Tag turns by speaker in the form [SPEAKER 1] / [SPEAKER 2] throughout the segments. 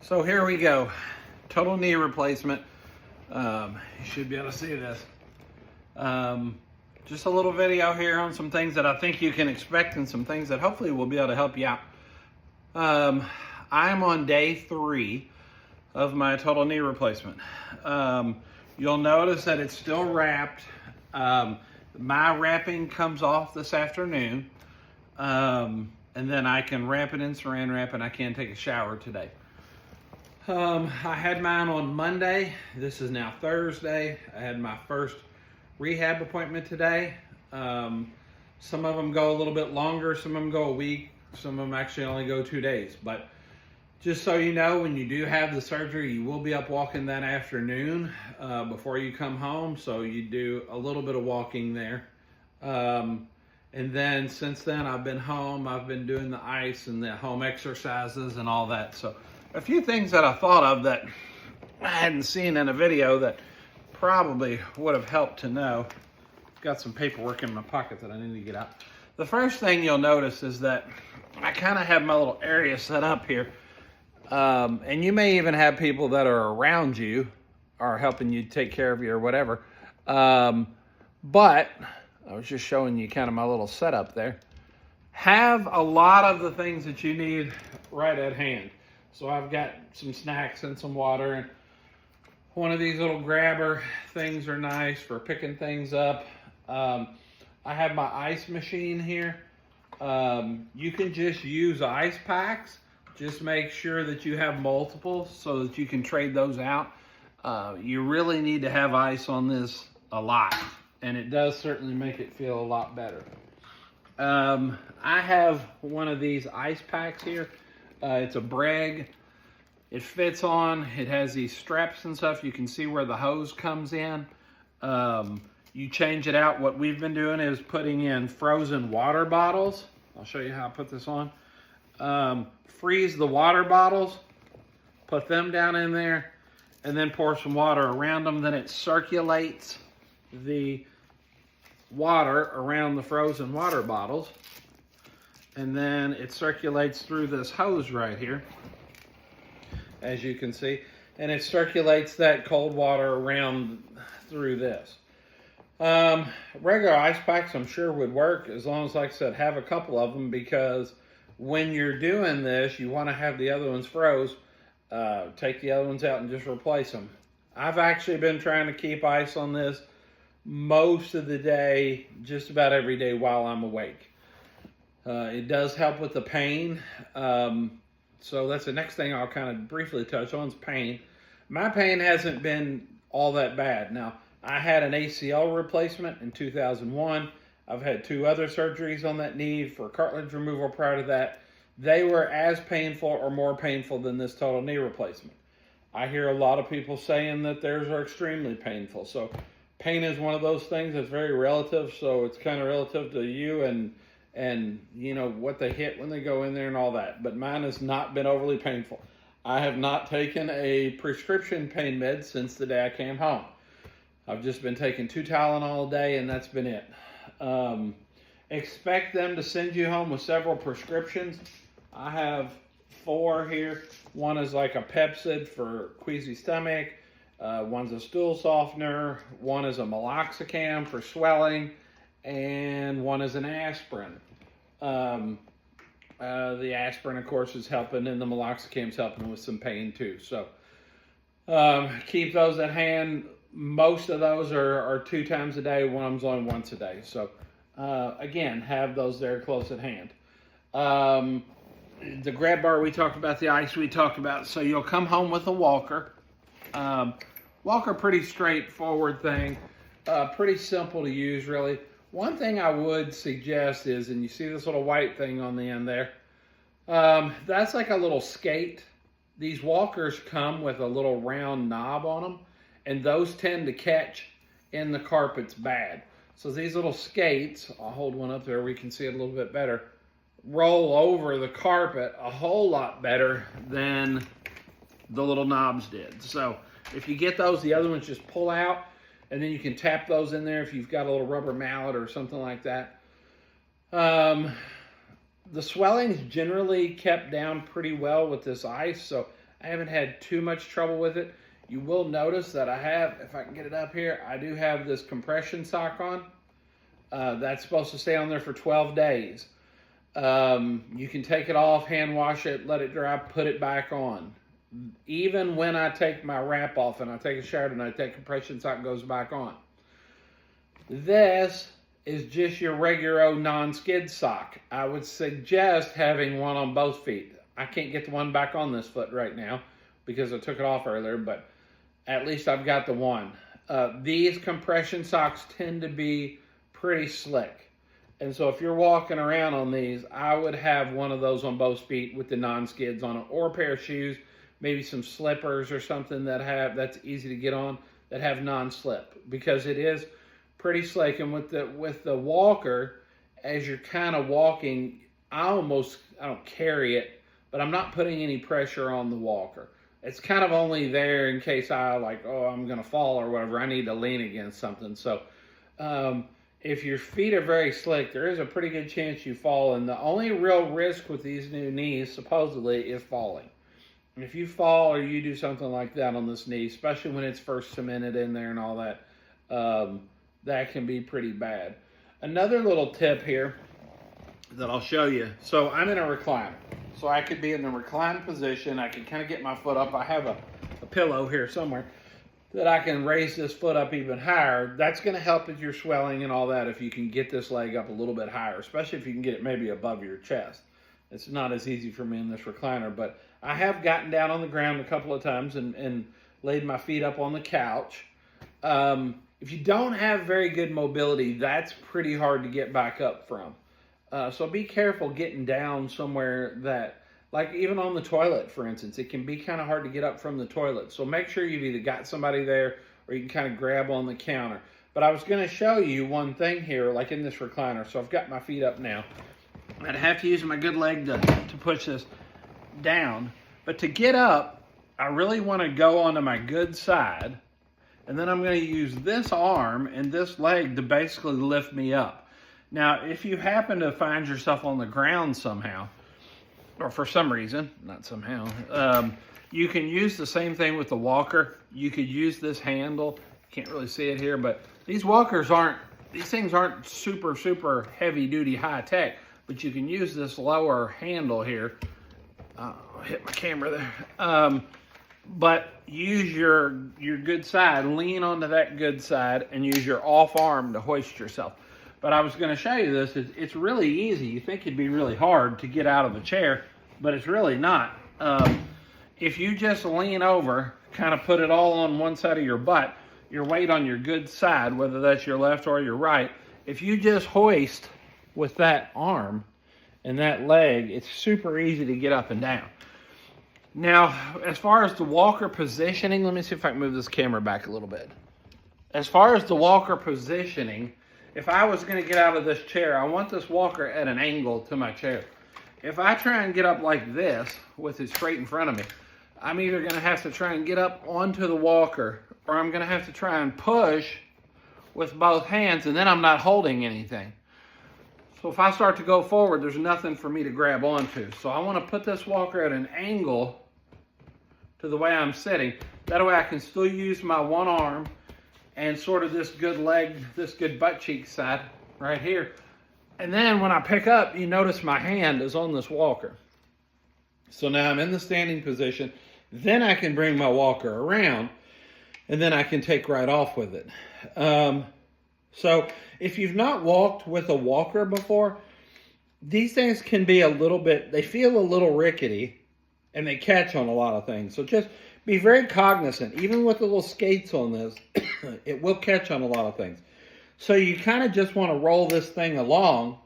[SPEAKER 1] So here we go. Total knee replacement. You should be able to see this. Just a little video here on some things that I think you can expect and some things that hopefully will be able to help you out. I'm on day 3 of my total knee replacement. You'll notice that it's still wrapped. My wrapping comes off this afternoon. And then I can wrap it in saran wrap and I can take a shower today. I had mine on Monday. This is now Thursday. I had my first rehab appointment today. Some of them go a little bit longer, some of them go a week, some of them actually only go 2 days. But just so you know, when you do have the surgery, you will be up walking that afternoon before you come home. So you do a little bit of walking there. And then since then, I've been home. I've been doing the ice and the home exercises and all that. So a few things that I thought of that I hadn't seen in a video that probably would have helped to know. Got some paperwork in my pocket that I need to get out. The first thing you'll notice is that I kind of have my little area set up here. And you may even have people that are around you or helping you take care of you or whatever. But I was just showing you kind of my little setup there. Have a lot of the things that you need right at hand. So I've got some snacks and some water, and one of these little grabber things are nice for picking things up. I have my ice machine here. You can just use ice packs. Just make sure that you have multiple so that you can trade those out. You really need to have ice on this a lot, and it does certainly make it feel a lot better. I have one of these ice packs here. It's a Breg. It fits on. It has these straps and stuff. You can see where the hose comes in. You change it out. What we've been doing is putting in frozen water bottles. I'll show you how I put this on. Freeze the water bottles, put them down in there, and then pour some water around them. Then it circulates the water around the frozen water bottles, and then it circulates through this hose right here, as you can see, and it circulates that cold water around through this. Regular ice packs I'm sure would work, as long as, like I said, have a couple of them, because when you're doing this, you want to have the other ones froze. Take the other ones out and just replace them. I've actually been trying to keep ice on this most of the day, just about every day while I'm awake. It does help with the pain. So that's the next thing I'll kind of briefly touch on is pain. My pain hasn't been all that bad. Now, I had an ACL replacement in 2001. I've had 2 other surgeries on that knee for cartilage removal prior to that. They were as painful or more painful than this total knee replacement. I hear a lot of people saying that theirs are extremely painful. So pain is one of those things that's very relative. So it's kind of relative to you and you know what they hit when they go in there and all that. But mine has not been overly painful. I have not taken a prescription pain med since the day I came home. I've just been taking 2 Tylenol a day, and that's been it. Expect them to send you home with several prescriptions. I have 4 here. One is like a Pepcid for queasy stomach. One's a stool softener. One is a meloxicam for swelling. And one is an aspirin. The aspirin, of course, is helping, and the meloxicam is helping with some pain too. So keep those at hand. Most of those are 2 times a day. One of them's only once a day. So again, have those there close at hand. The grab bar we talked about, the ice we talked about. So you'll come home with a walker. Walker, pretty straightforward thing. Pretty simple to use, really. One thing I would suggest is, and you see this little white thing on the end there, that's like a little skate. These walkers come with a little round knob on them, and those tend to catch in the carpets bad. So these little skates, I'll hold one up there where you can see it a little bit better, roll over the carpet a whole lot better than the little knobs did. So if you get those, the other ones just pull out, and then you can tap those in there if you've got a little rubber mallet or something like that. The swelling's generally kept down pretty well with this ice, so I haven't had too much trouble with it. You will notice that I have, if I can get it up here, I do have this compression sock on. That's supposed to stay on there for 12 days. You can take it off, hand wash it, let it dry, put it back on. Even when I take my wrap off and I take a shower tonight, that compression sock goes back on. This is just your regular old non-skid sock. I would suggest having one on both feet. I can't get the one back on this foot right now because I took it off earlier, but at least I've got the one. These compression socks tend to be pretty slick. And so if you're walking around on these, I would have one of those on both feet with the non-skids on it, or a pair of shoes, maybe some slippers or something that's easy to get on, that have non-slip, because it is pretty slick. And with the walker, as you're kind of walking, I don't carry it, but I'm not putting any pressure on the walker. It's kind of only there in case I'm going to fall or whatever. I need to lean against something. So if your feet are very slick, there is a pretty good chance you fall. And the only real risk with these new knees, supposedly, is falling. And if you fall or you do something like that on this knee, especially when it's first cemented in there and all that, that can be pretty bad. Another little tip here that I'll show you. So I'm in a recliner. So I could be in the reclined position. I can kind of get my foot up. I have a pillow here somewhere that I can raise this foot up even higher. That's going to help with your swelling and all that if you can get this leg up a little bit higher, especially if you can get it maybe above your chest. It's not as easy for me in this recliner, but I have gotten down on the ground a couple of times and laid my feet up on the couch. If you don't have very good mobility, that's pretty hard to get back up from. So be careful getting down somewhere that, like even on the toilet, for instance, it can be kind of hard to get up from the toilet. So make sure you've either got somebody there or you can kind of grab on the counter. But I was going to show you one thing here, like in this recliner. So I've got my feet up now. I'd have to use my good leg to push this down. But to get up, I really want to go onto my good side. And then I'm going to use this arm and this leg to basically lift me up. Now, if you happen to find yourself on the ground somehow, or for some reason, not somehow, you can use the same thing with the walker. You could use this handle. Can't really see it here, but these things aren't super, super heavy duty high tech, but you can use this lower handle here. I'll hit my camera there. But use your good side, lean onto that good side, and use your off arm to hoist yourself. But I was going to show you this. It's really easy. You think it'd be really hard to get out of the chair, but it's really not. If you just lean over, kind of put it all on one side of your butt, your weight on your good side, whether that's your left or your right, if you just hoist with that arm and that leg, it's super easy to get up and down. Now, as far as the walker positioning, let me see if I can move this camera back a little bit. As far as the walker positioning, if I was going to get out of this chair, I want this walker at an angle to my chair. If I try and get up like this with it straight in front of me, I'm either going to have to try and get up onto the walker, or I'm going to have to try and push with both hands, and then I'm not holding anything. So if I start to go forward, there's nothing for me to grab onto. So I want to put this walker at an angle to the way I'm sitting. That way I can still use my one arm and sort of this good leg, this good butt cheek side right here. And then when I pick up, you notice my hand is on this walker. So now I'm in the standing position. Then I can bring my walker around, and then I can take right off with it. So if you've not walked with a walker before, these things can be they feel a little rickety, and they catch on a lot of things. So just be very cognizant. Even with the little skates on this, it will catch on a lot of things. So you kind of just want to roll this thing along,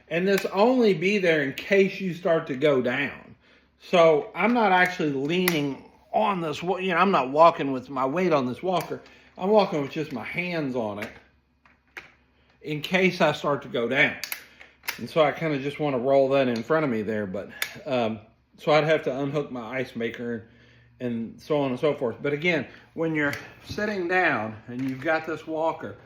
[SPEAKER 1] and this only be there in case you start to go down. So I'm not actually leaning on this, I'm not walking with my weight on this walker. I'm walking with just my hands on it in case I start to go down. And so I kind of just want to roll that in front of me there. But so I'd have to unhook my ice maker and so on and so forth. But again, when you're sitting down and you've got this walker,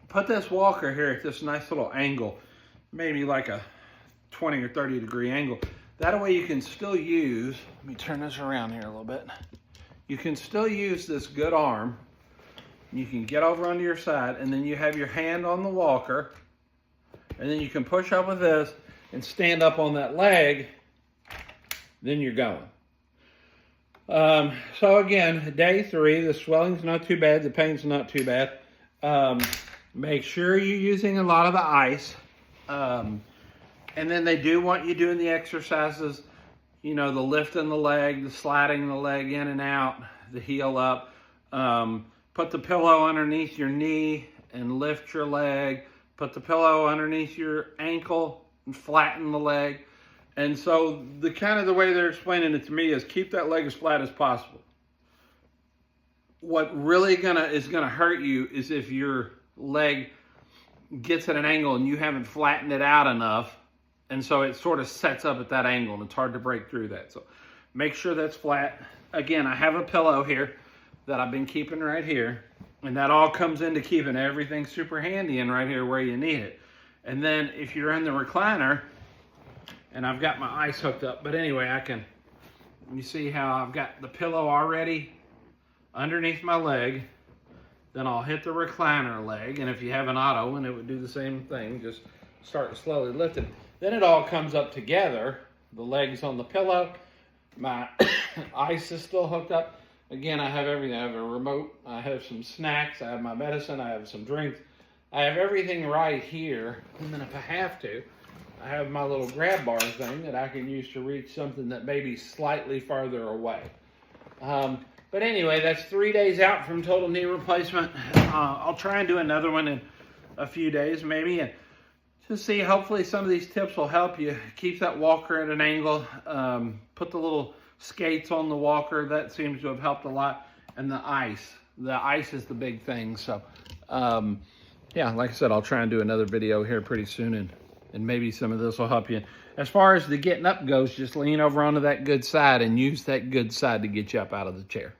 [SPEAKER 1] put this walker here at this nice little angle, maybe like a 20 or 30 degree angle, That way you can still use, let me turn this around here a little bit. You can still use this good arm. You can get over onto your side, and then you have your hand on the walker, and then you can push up with this and stand up on that leg, then you're going. So again, day 3, the swelling's not too bad, the pain's not too bad. Make sure you're using a lot of the ice. And then they do want you doing the exercises, you know, the lifting the leg, the sliding the leg in and out, the heel up. Put the pillow underneath your knee and lift your leg. Put the pillow underneath your ankle and flatten the leg. And so the way they're explaining it to me is keep that leg as flat as possible. What really is gonna hurt you is if your leg gets at an angle and you haven't flattened it out enough, and so it sort of sets up at that angle and it's hard to break through that. So make sure that's flat. Again, I have a pillow here that I've been keeping right here, and that all comes into keeping everything super handy and right here where you need it. And then if you're in the recliner, and I've got my ice hooked up, but anyway, you see how I've got the pillow already underneath my leg. Then I'll hit the recliner leg, and if you have an auto, and it would do the same thing, just start slowly lifting. Then it all comes up together. The legs on the pillow, my ice is still hooked up. Again, I have everything. I have a remote, I have some snacks, I have my medicine, I have some drinks. I have everything right here, and then if I have to, I have my little grab bar thing that I can use to reach something that may be slightly farther away. But anyway, that's 3 days out from total knee replacement. I'll try and do another one in a few days maybe, and just see, hopefully some of these tips will help you. Keep that walker at an angle. Put the little skates on the walker. That seems to have helped a lot. And the ice. The ice is the big thing. So, yeah, like I said, I'll try and do another video here pretty soon, and maybe some of this will help you. As far as the getting up goes, just lean over onto that good side and use that good side to get you up out of the chair.